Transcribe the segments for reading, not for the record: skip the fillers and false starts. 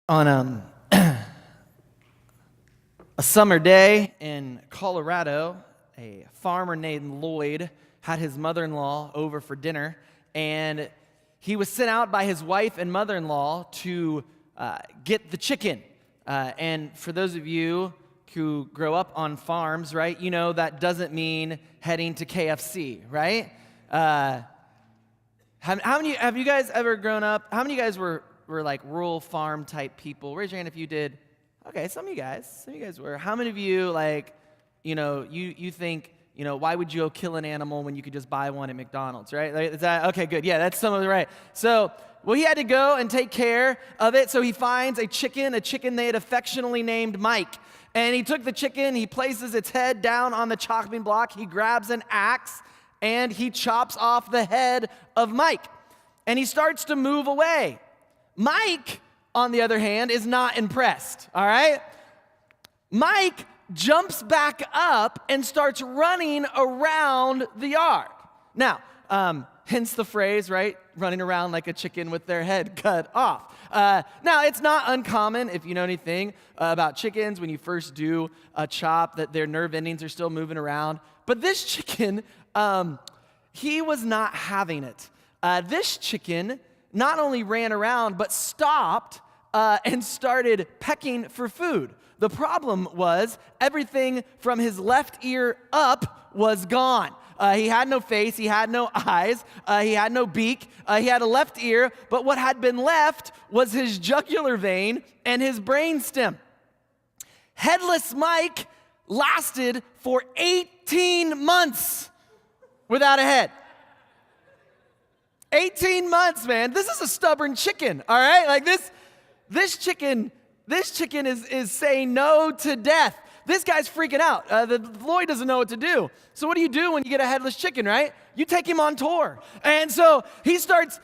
On a summer day in Colorado, a farmer named Lloyd had his mother-in-law over for dinner, and he was sent out by his wife and mother-in-law to get the chicken. And for those of you who grow up on farms, right, you know that doesn't mean heading to KFC, right? Have you guys ever grown up? How many of you guys were like rural farm type people? Raise your hand if you did. Okay, some of you guys were. How many of you you think, why would you go kill an animal when you could just buy one at McDonald's, right? Like, is that okay? Good. Yeah, that's some of the right. So, he had to go and take care of it. So he finds a chicken they had affectionately named Mike. And he took the chicken, he places its head down on the chopping block, he grabs an axe, and he chops off the head of Mike. And he starts to move away. Mike, on the other hand, is not impressed, all right? Mike jumps back up and starts running around the yard. Now, hence the phrase, right? Running around like a chicken with their head cut off. Now, it's not uncommon, if you know anything about chickens, when you first do a chop, that their nerve endings are still moving around. But this chicken, he was not having it. This chicken not only ran around, but stopped and started pecking for food. The problem was everything from his left ear up was gone. He had no face, he had no eyes, he had no beak, he had a left ear, but what had been left was his jugular vein and his brainstem. Headless Mike lasted for 18 months without a head. 18 months, man. This is a stubborn chicken, all right? Like this chicken is saying no to death. This guy's freaking out. Lloyd doesn't know what to do. So what do you do when you get a headless chicken, right? You take him on tour. And so he starts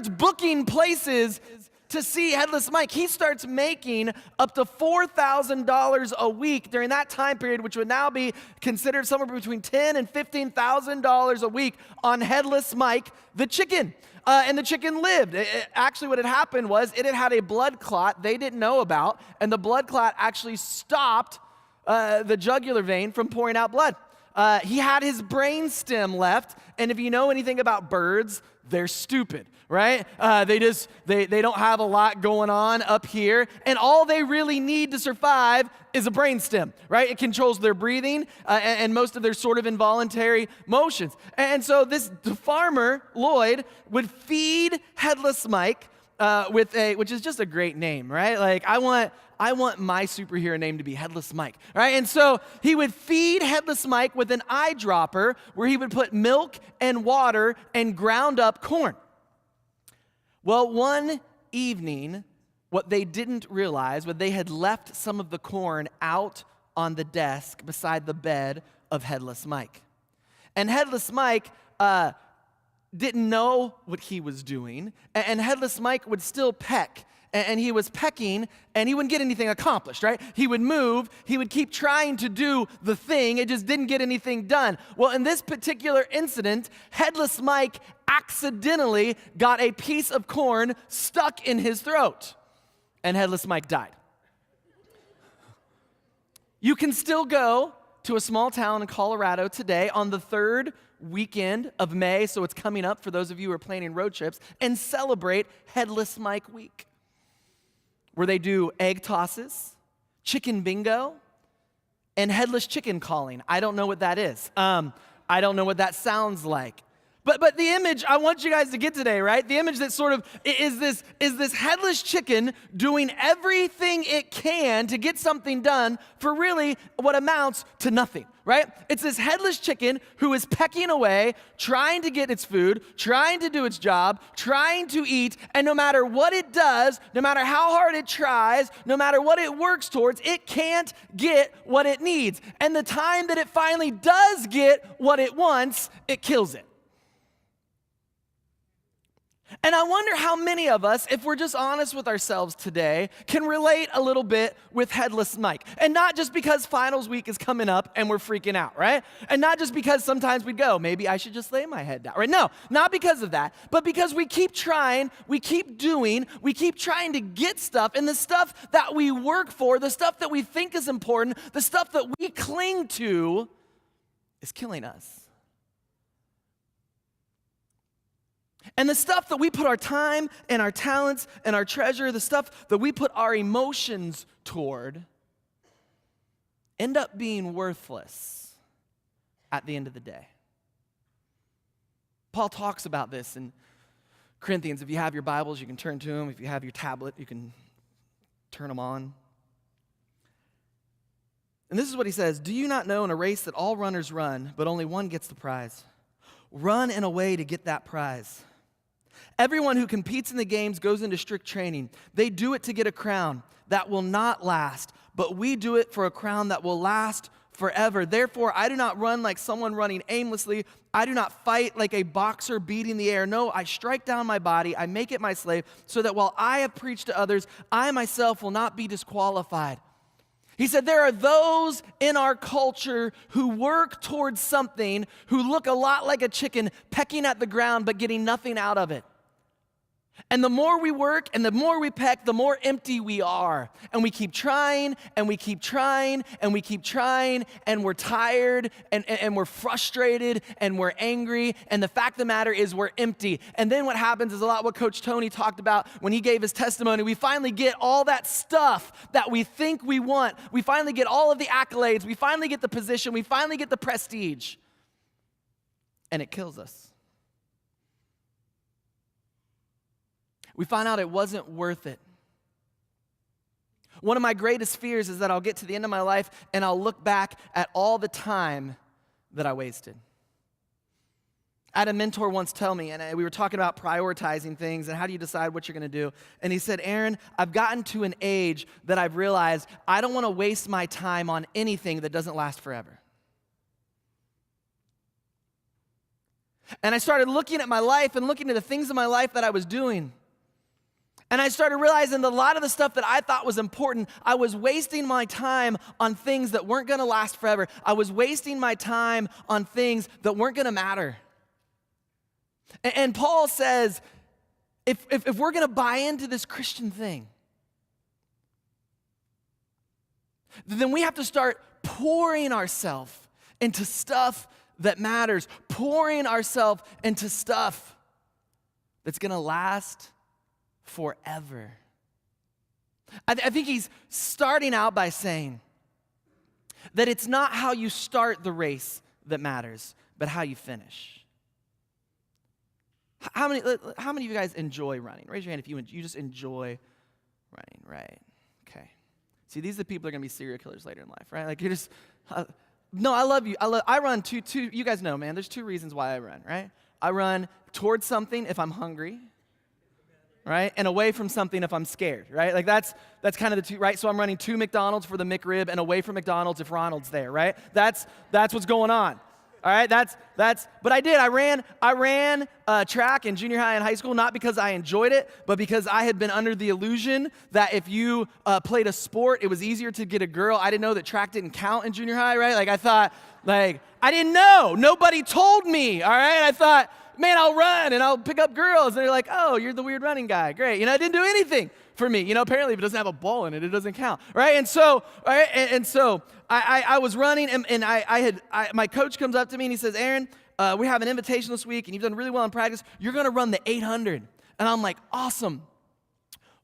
booking places to see Headless Mike. He starts making up to $4,000 a week during that time period, which would now be considered somewhere between $10,000 and $15,000 a week on Headless Mike, the chicken. And the chicken lived. Actually, what had happened was it had a blood clot they didn't know about, and the blood clot actually stopped the jugular vein from pouring out blood. He had his brain stem left, and if you know anything about birds, they're stupid, right? They don't have a lot going on up here, and all they really need to survive is a brain stem, right? It controls their breathing and most of their sort of involuntary motions. And so this farmer, Lloyd, would feed Headless Mike which is just a great name, right? Like, I want my superhero name to be Headless Mike, right? And so he would feed Headless Mike with an eyedropper where he would put milk and water and ground up corn. Well, one evening, what they didn't realize was they had left some of the corn out on the desk beside the bed of Headless Mike. And Headless Mike didn't know what he was doing, and Headless Mike would still peck, and he was pecking, and he wouldn't get anything accomplished, right? He would move, he would keep trying to do the thing, it just didn't get anything done. Well, in this particular incident, Headless Mike accidentally got a piece of corn stuck in his throat, and Headless Mike died. You can still go to a small town in Colorado today on the third weekend of May, so it's coming up for those of you who are planning road trips, and celebrate Headless Mike Week, where they do egg tosses, chicken bingo, and headless chicken calling. I don't know what that is. I don't know what that sounds like. But the image I want you guys to get today, right? The image that sort of is this headless chicken doing everything it can to get something done for really what amounts to nothing, right? It's this headless chicken who is pecking away, trying to get its food, trying to do its job, trying to eat, and no matter what it does, no matter how hard it tries, no matter what it works towards, it can't get what it needs. And the time that it finally does get what it wants, it kills it. And I wonder how many of us, if we're just honest with ourselves today, can relate a little bit with Headless Mike. And not just because finals week is coming up and we're freaking out, right? And not just because sometimes we go, maybe I should just lay my head down, right? No, not because of that, but because we keep trying, we keep doing, we keep trying to get stuff, and the stuff that we work for, the stuff that we think is important, the stuff that we cling to is killing us. And the stuff that we put our time and our talents and our treasure, the stuff that we put our emotions toward, end up being worthless at the end of the day. Paul talks about this in Corinthians. If you have your Bibles, you can turn to them. If you have your tablet, you can turn them on. And this is what he says: "Do you not know in a race that all runners run, but only one gets the prize? Run in a way to get that prize. Everyone who competes in the games goes into strict training. They do it to get a crown that will not last, but we do it for a crown that will last forever. Therefore, I do not run like someone running aimlessly. I do not fight like a boxer beating the air. No, I strike down my body. I make it my slave, so that while I have preached to others, I myself will not be disqualified." He said there are those in our culture who work towards something, who look a lot like a chicken pecking at the ground but getting nothing out of it. And the more we work and the more we peck, the more empty we are. And we keep trying, and we keep trying, and we keep trying, and we're tired, and we're frustrated, and we're angry, and the fact of the matter is we're empty. And then what happens is a lot what Coach Tony talked about when he gave his testimony. We finally get all that stuff that we think we want. We finally get all of the accolades. We finally get the position. We finally get the prestige. And it kills us. We find out it wasn't worth it. One of my greatest fears is that I'll get to the end of my life and I'll look back at all the time that I wasted. I had a mentor once tell me, and we were talking about prioritizing things and how do you decide what you're going to do. And he said, "Aaron, I've gotten to an age that I've realized I don't want to waste my time on anything that doesn't last forever." And I started looking at my life and looking at the things in my life that I was doing. And I started realizing that a lot of the stuff that I thought was important, I was wasting my time on things that weren't going to last forever. I was wasting my time on things that weren't going to matter. And Paul says, if we're going to buy into this Christian thing, then we have to start pouring ourselves into stuff that matters, pouring ourselves into stuff that's going to last forever. I think he's starting out by saying that it's not how you start the race that matters, but how you finish. How many of you guys enjoy running? Raise your hand if you just enjoy running, right? Okay. See, these are the people that are going to be serial killers later in life, right? Like you're just, no, I love you. I run two, you guys know, man, there's two reasons why I run, right? I run towards something if I'm hungry, right? And away from something if I'm scared, right? Like that's kind of the two, right? So I'm running to McDonald's for the McRib and away from McDonald's if Ronald's there, right? That's what's going on. All right, but I ran track in junior high and high school, not because I enjoyed it, but because I had been under the illusion that if you played a sport, it was easier to get a girl. I didn't know that track didn't count in junior high, right? Like I thought, I didn't know. Nobody told me, all right? I thought, man, I'll run and I'll pick up girls. And they're like, oh, you're the weird running guy. Great. It didn't do anything for me. Apparently if it doesn't have a ball in it, it doesn't count, right? And so, right? And so I was running and my coach comes up to me and he says, Aaron, we have an invitation this week and you've done really well in practice. You're going to run the 800. And I'm like, awesome.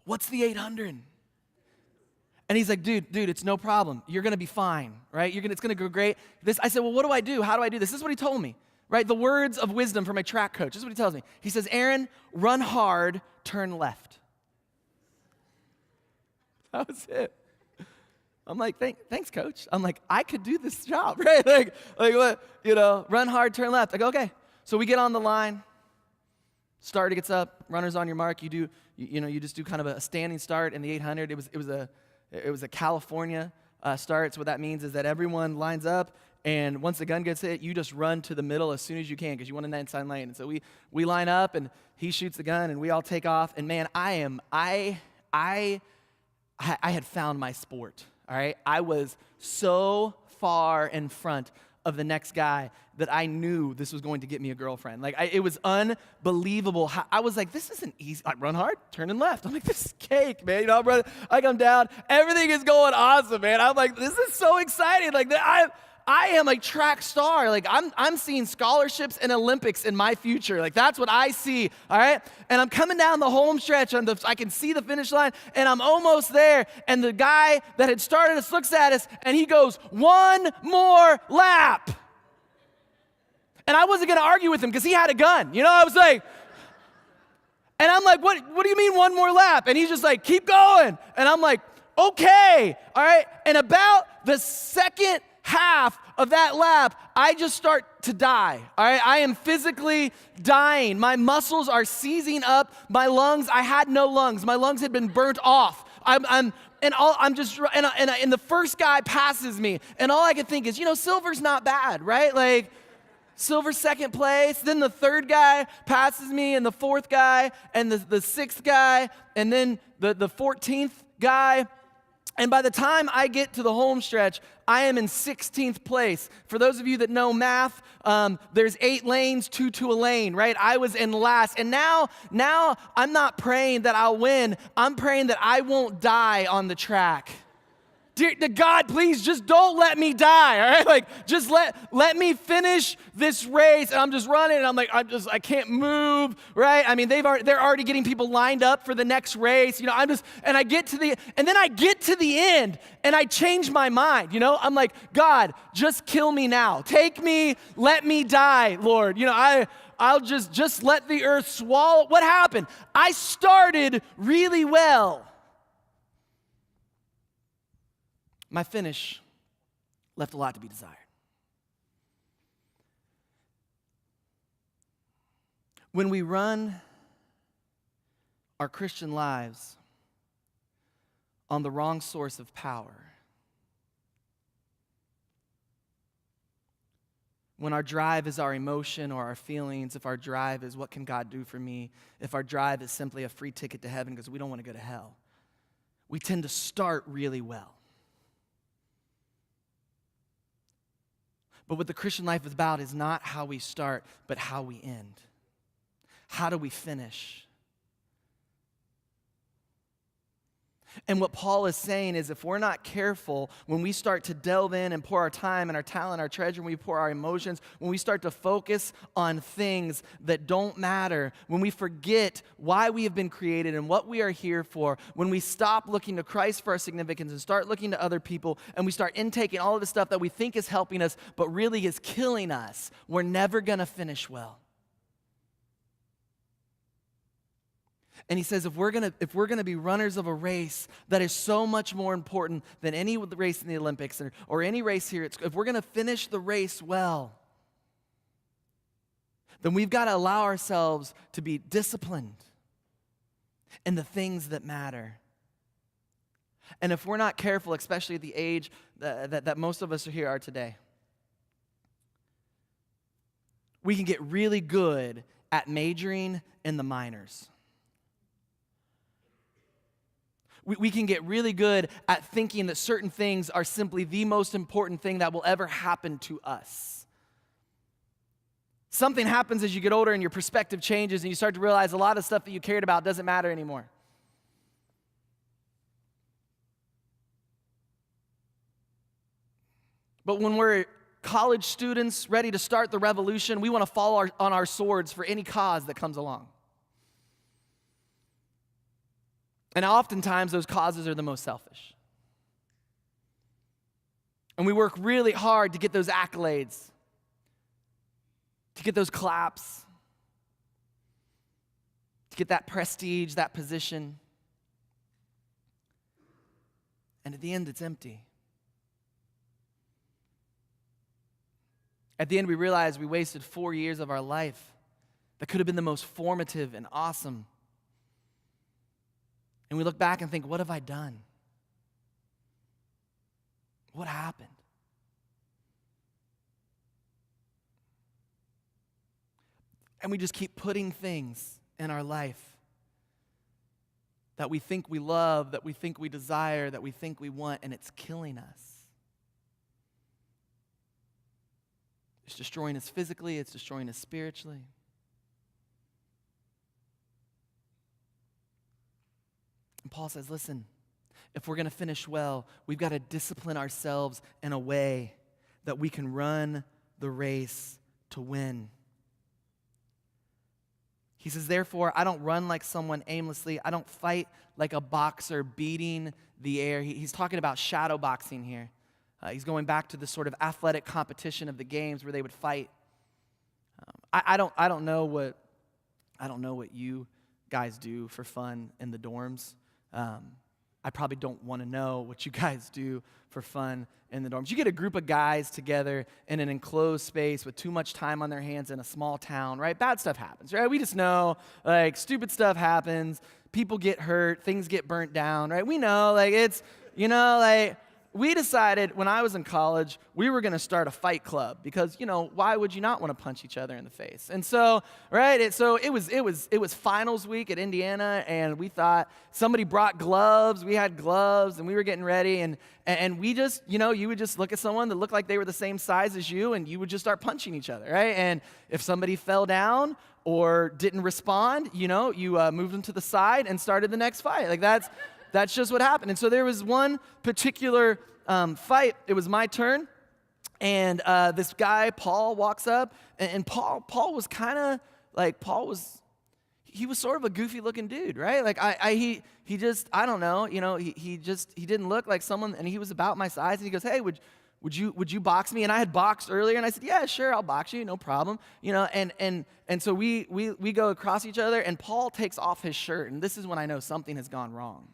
What's the 800? And he's like, dude, it's no problem. You're going to be fine, right? It's going to go great. I said, well, what do I do? How do I do this? This is what he told me. Right, the words of wisdom from a track coach. This is what he tells me. He says, Aaron, run hard, turn left. That was it. I'm like, thanks, coach. I'm like, I could do this job, right? Like what, run hard, turn left. I go, okay. So we get on the line. Starter gets up, runners on your mark. You just do kind of a standing start in the 800. It was a California start. So what that means is that everyone lines up. And once the gun gets hit, you just run to the middle as soon as you can because you want an inside lane. And so we line up, and he shoots the gun, and we all take off. And man, I had found my sport, all right? I was so far in front of the next guy that I knew this was going to get me a girlfriend. Like, it was unbelievable. I was like, this isn't easy. I run hard, turning left. I'm like, this is cake, man. You know, brother, I come down. Everything is going awesome, man. I'm like, this is so exciting. Like, I am a track star. Like, I'm seeing scholarships and Olympics in my future. Like, that's what I see, all right? And I'm coming down the home stretch, and I can see the finish line, and I'm almost there. And the guy that had started us looks at us, and he goes, one more lap. And I wasn't going to argue with him because he had a gun. You know, I was like, and I'm like, what do you mean one more lap? And he's just like, keep going. And I'm like, okay, all right? And about the second half of that lap, I just start to die, all right? I am physically dying. My muscles are seizing up. My lungs, I had no lungs. My lungs had been burnt off. And the first guy passes me, and all I could think is, you know, silver's not bad, right? Like, silver second place. Then the third guy passes me, and the fourth guy, and the sixth guy, and then the 14th guy. And by the time I get to the home stretch, I am in 16th place. For those of you that know math, there's 8 lanes, 2 to a lane, right? I was in last. And now I'm not praying that I'll win. I'm praying that I won't die on the track. Dear God, please just don't let me die, all right? Like, just let me finish this race. And I'm just running, and I'm like, I can't move, right? I mean, they're already getting people lined up for the next race. You know, and then I get to the end, and I change my mind, you know? I'm like, God, just kill me now. Take me, let me die, Lord. You know, I'll just let the earth swallow. What happened? I started really well. My finish left a lot to be desired. When we run our Christian lives on the wrong source of power, when our drive is our emotion or our feelings, if our drive is what can God do for me, if our drive is simply a free ticket to heaven because we don't want to go to hell, we tend to start really well. But what the Christian life is about is not how we start, but how we end. How do we finish? And what Paul is saying is if we're not careful, when we start to delve in and pour our time and our talent, our treasure, when we pour our emotions, when we start to focus on things that don't matter, when we forget why we have been created and what we are here for, when we stop looking to Christ for our significance and start looking to other people, and we start intaking all of the stuff that we think is helping us but really is killing us, we're never going to finish well. And he says, if we're gonna be runners of a race that is so much more important than any race in the Olympics or any race here, if we're gonna finish the race well, then we've got to allow ourselves to be disciplined in the things that matter. And if we're not careful, especially at the age that most of us here are today, we can get really good at majoring in the minors. We can get really good at thinking that certain things are simply the most important thing that will ever happen to us. Something happens as you get older and your perspective changes and you start to realize a lot of stuff that you cared about doesn't matter anymore. But when we're college students ready to start the revolution, we want to fall on our swords for any cause that comes along. And oftentimes, those causes are the most selfish. And we work really hard to get those accolades, to get those claps, to get that prestige, that position. And at the end, it's empty. At the end, we realize we wasted 4 years of our life that could have been the most formative and awesome. And we look back and think, what have I done? What happened? And we just keep putting things in our life that we think we love, that we think we desire, that we think we want, and it's killing us. It's destroying us physically, it's destroying us spiritually. And Paul says, listen, if we're going to finish well, we've got to discipline ourselves in a way that we can run the race to win. He says, therefore, I don't run like someone aimlessly. I don't fight like a boxer beating the air. He's talking about shadow boxing here. He's going back to the sort of athletic competition of the games where they would fight. I don't know what you guys do for fun in the dorms. I probably don't want to know what you guys do for fun in the dorms. You get a group of guys together in an enclosed space with too much time on their hands in a small town, right? Bad stuff happens, right? We just know, like, stupid stuff happens. People get hurt. Things get burnt down, right? We know, like, it's, we decided when I was in college, we were going to start a fight club because, why would you not want to punch each other in the face? And so, right, it was finals week at Indiana, and we thought somebody brought gloves. We had gloves, and we were getting ready, and we just, you would just look at someone that looked like they were the same size as you, and you would just start punching each other, right? And if somebody fell down or didn't respond, you moved them to the side and started the next fight. Like, that's just what happened. And so there was one particular fight. It was my turn. And this guy, Paul, walks up. And Paul was kind of like, he was sort of a goofy looking dude, right? Like he didn't look like someone, and he was about my size. And he goes, hey, would you box me? And I had boxed earlier, and I said, yeah, sure, I'll box you, no problem. And so we go across each other, and Paul takes off his shirt. And this is when I know something has gone wrong.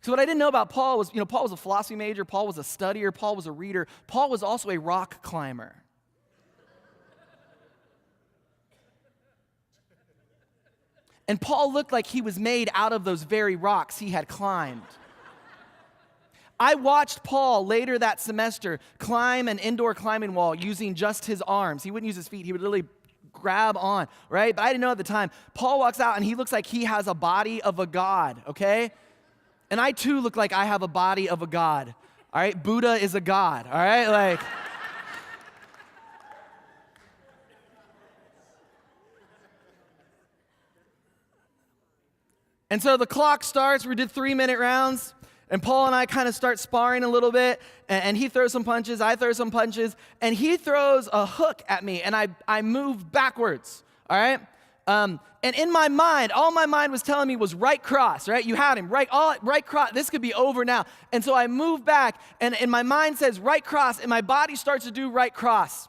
So what I didn't know about Paul was, Paul was a philosophy major, Paul was a studier, Paul was a reader, Paul was also a rock climber. And Paul looked like he was made out of those very rocks he had climbed. I watched Paul later that semester climb an indoor climbing wall using just his arms. He wouldn't use his feet, he would literally grab on, right? But I didn't know at the time. Paul walks out and he looks like he has a body of a god, okay? And I too look like I have a body of a god, all right? Buddha is a god, all right? Like, and so the clock starts. We did 3-minute rounds, and Paul and I kind of start sparring a little bit, and he throws some punches, I throw some punches, and he throws a hook at me, and I move backwards, all right? And in my mind, all my mind was telling me was right cross, right? You had him, right cross. This could be over now. And so I move back, and my mind says right cross, and my body starts to do right cross.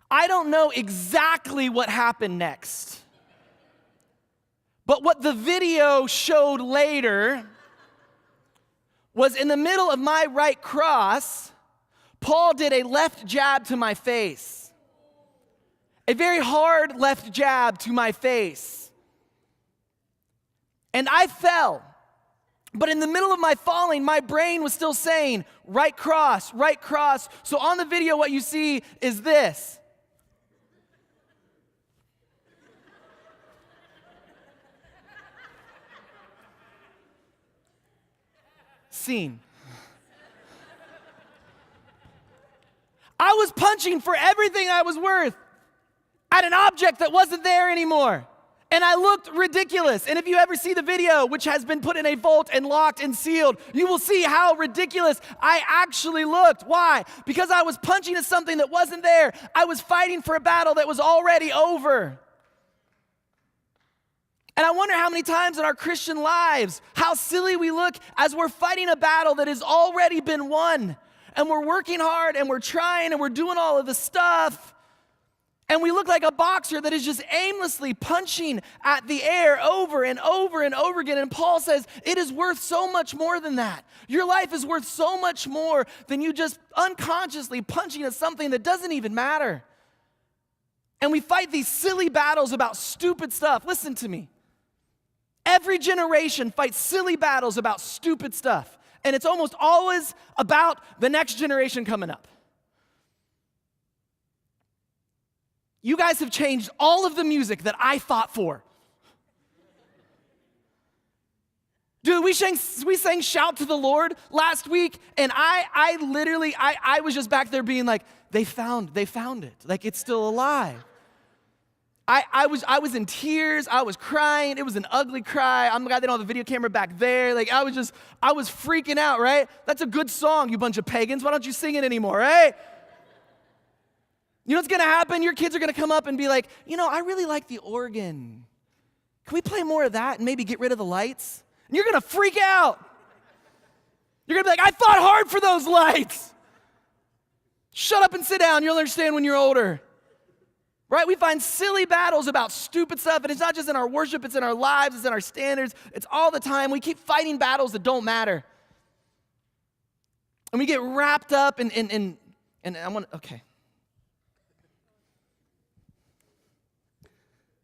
I don't know exactly what happened next. But what the video showed later was in the middle of my right cross, Paul did a left jab to my face. A very hard left jab to my face. And I fell. But in the middle of my falling, my brain was still saying, right cross, right cross. So on the video, what you see is this. Scene. I was punching for everything I was worth at an object that wasn't there anymore. And I looked ridiculous. And if you ever see the video, which has been put in a vault and locked and sealed, you will see how ridiculous I actually looked. Why? Because I was punching at something that wasn't there. I was fighting for a battle that was already over. And I wonder how many times in our Christian lives, how silly we look as we're fighting a battle that has already been won. And we're working hard, and we're trying, and we're doing all of the stuff. And we look like a boxer that is just aimlessly punching at the air over and over and over again. And Paul says, it is worth so much more than that. Your life is worth so much more than you just unconsciously punching at something that doesn't even matter. And we fight these silly battles about stupid stuff. Listen to me. Every generation fights silly battles about stupid stuff. And it's almost always about the next generation coming up. You guys have changed all of the music that I fought for. Dude, we sang Shout to the Lord last week, and I literally was just back there being like, they found it. Like, it's still alive. I was in tears. I was crying. It was an ugly cry. I'm glad they don't have a video camera back there. Like, I was freaking out, right? That's a good song, you bunch of pagans. Why don't you sing it anymore, right? You know what's gonna happen? Your kids are gonna come up and be like, I really like the organ. Can we play more of that and maybe get rid of the lights? And you're gonna freak out. You're gonna be like, I fought hard for those lights. Shut up and sit down. You'll understand when you're older. Right? We find silly battles about stupid stuff, and it's not just in our worship, it's in our lives, it's in our standards. It's all the time. We keep fighting battles that don't matter. And we get wrapped up in okay.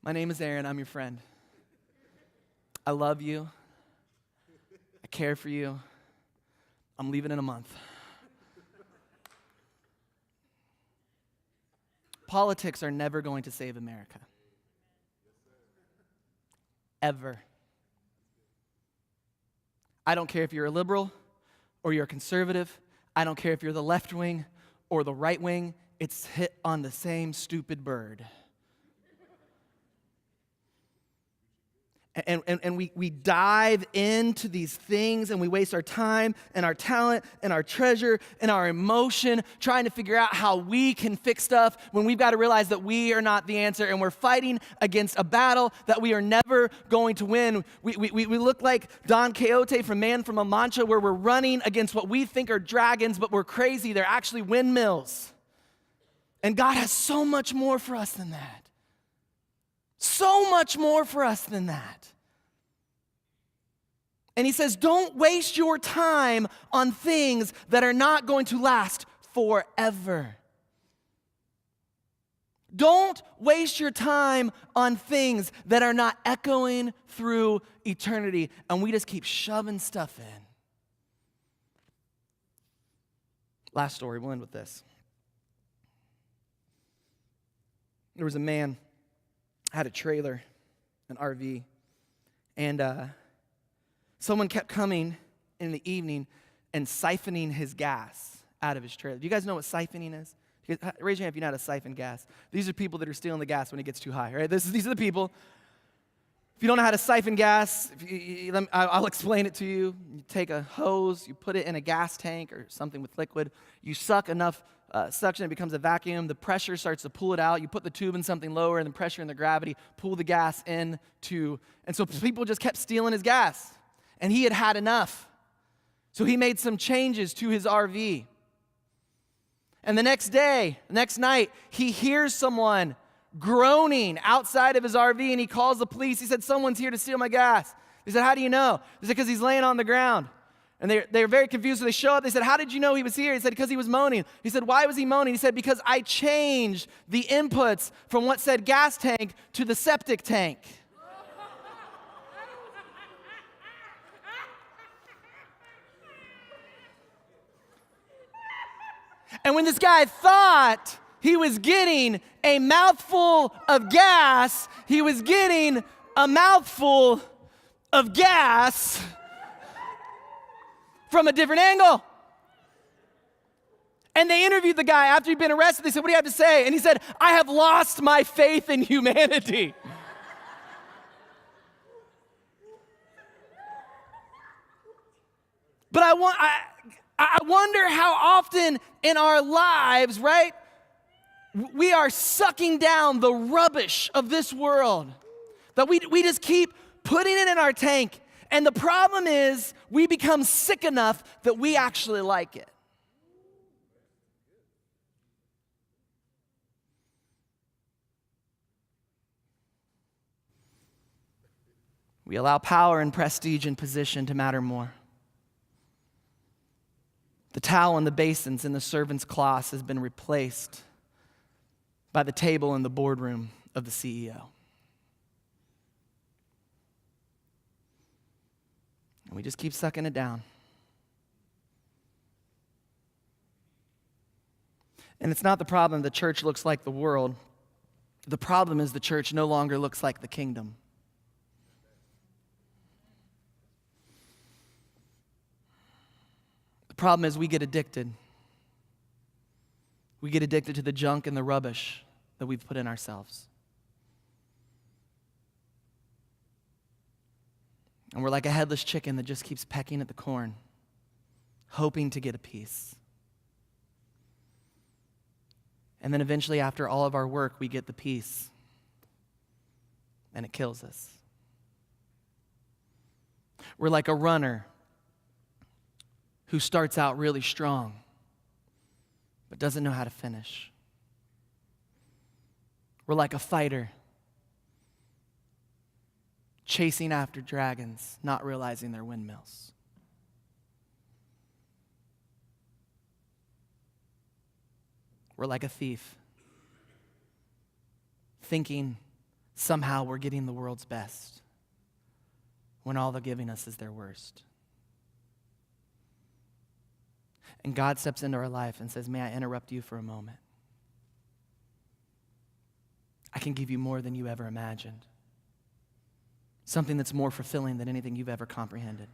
My name is Aaron. I'm your friend. I love you. I care for you. I'm leaving in a month. Politics are never going to save America. Ever. I don't care if you're a liberal or you're a conservative. I don't care if you're the left wing or the right wing. It's hit on the same stupid bird. And we dive into these things and we waste our time and our talent and our treasure and our emotion trying to figure out how we can fix stuff when we've got to realize that we are not the answer and we're fighting against a battle that we are never going to win. We look like Don Quixote from Man from La Mancha, where we're running against what we think are dragons, but we're crazy. They're actually windmills. And God has so much more for us than that. So much more for us than that. And he says, don't waste your time on things that are not going to last forever. Don't waste your time on things that are not echoing through eternity. And we just keep shoving stuff in. Last story, we'll end with this. There was a man, had a trailer, an RV, and someone kept coming in the evening and siphoning his gas out of his trailer. Do you guys know what siphoning is? Raise your hand if you know how to siphon gas. These are people that are stealing the gas when it gets too high, right? These are the people. If you don't know how to siphon gas, I'll explain it to you. You take a hose, you put it in a gas tank or something with liquid. You suck enough suction, it becomes a vacuum. The pressure starts to pull it out. You put the tube in something lower, and the pressure and the gravity pull the gas into. And so people just kept stealing his gas. And he had had enough. So he made some changes to his RV. And the next night, he hears someone groaning outside of his RV, and he calls the police. He said, someone's here to steal my gas. They said, how do you know? They said, because he's laying on the ground. And they were very confused, so they show up. They said, how did you know he was here? He said, because he was moaning. He said, why was he moaning? He said, because I changed the inputs from what said gas tank to the septic tank. And when this guy thought he was getting a mouthful of gas, he was getting a mouthful of gas from a different angle. And they interviewed the guy after he'd been arrested. They said, what do you have to say? And he said, I have lost my faith in humanity. But I wonder how often in our lives, right, we are sucking down the rubbish of this world, that we just keep putting it in our tank. And the problem is we become sick enough that we actually like it. We allow power and prestige and position to matter more. The towel and the basins in the servant's cloths has been replaced by the table in the boardroom of the CEO. And we just keep sucking it down. And it's not the problem the church looks like the world. The problem is the church no longer looks like the kingdom. The problem is we get addicted. We get addicted to the junk and the rubbish that we've put in ourselves. And we're like a headless chicken that just keeps pecking at the corn, hoping to get a piece. And then eventually, after all of our work, we get the piece, and it kills us. We're like a runner who starts out really strong, but doesn't know how to finish. We're like a fighter chasing after dragons, not realizing they're windmills. We're like a thief, thinking somehow we're getting the world's best when all they're giving us is their worst. And God steps into our life and says, may I interrupt you for a moment? I can give you more than you ever imagined. Something that's more fulfilling than anything you've ever comprehended.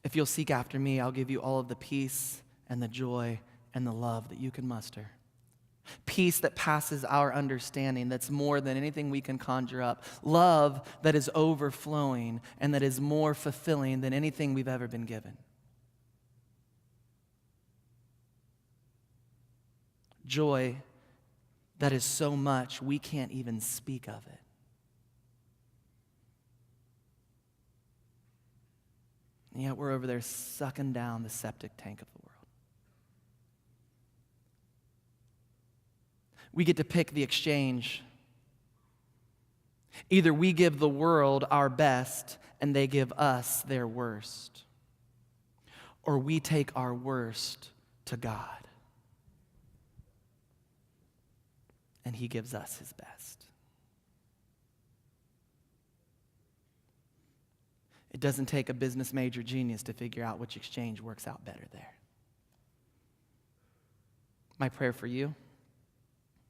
If you'll seek after me, I'll give you all of the peace and the joy and the love that you can muster. Peace that passes our understanding, that's more than anything we can conjure up. Love that is overflowing and that is more fulfilling than anything we've ever been given. Joy that is so much we can't even speak of it. And yet we're over there sucking down the septic tank of the world. We get to pick the exchange. Either we give the world our best and they give us their worst, or we take our worst to God and He gives us His best. It doesn't take a business major genius to figure out which exchange works out better there. My prayer for you,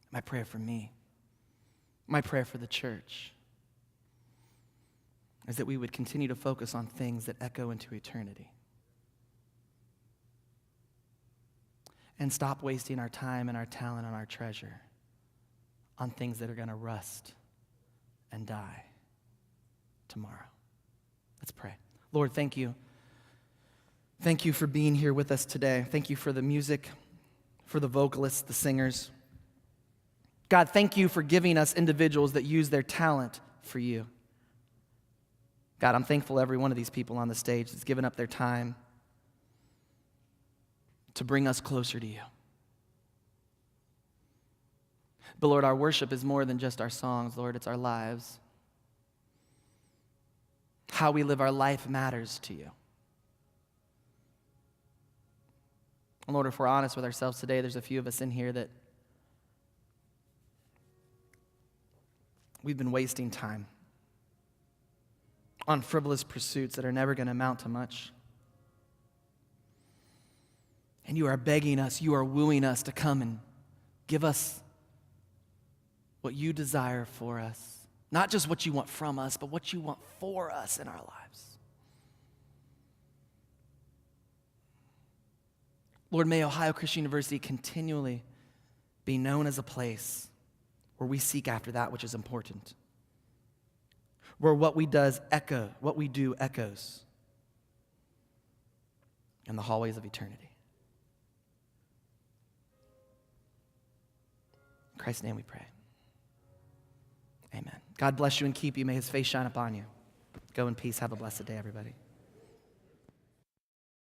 my prayer for me, my prayer for the church is that we would continue to focus on things that echo into eternity. And stop wasting our time and our talent and our treasure on things that are going to rust and die tomorrow. Let's pray. Lord, thank you. Thank you for being here with us today. Thank you for the music, for the vocalists, the singers. God, thank you for giving us individuals that use their talent for you. God, I'm thankful every one of these people on the stage that's given up their time to bring us closer to you. But Lord, our worship is more than just our songs, Lord, it's our lives. How we live our life matters to you. And Lord, if we're honest with ourselves today, there's a few of us in here that we've been wasting time on frivolous pursuits that are never going to amount to much. And you are begging us, you are wooing us to come and give us what you desire for us. Not just what you want from us, but what you want for us in our lives. Lord, may Ohio Christian University continually be known as a place where we seek after that which is important. Where what we do echoes in the hallways of eternity. In Christ's name we pray. Amen. God bless you and keep you. May His face shine upon you. Go in peace. Have a blessed day, everybody.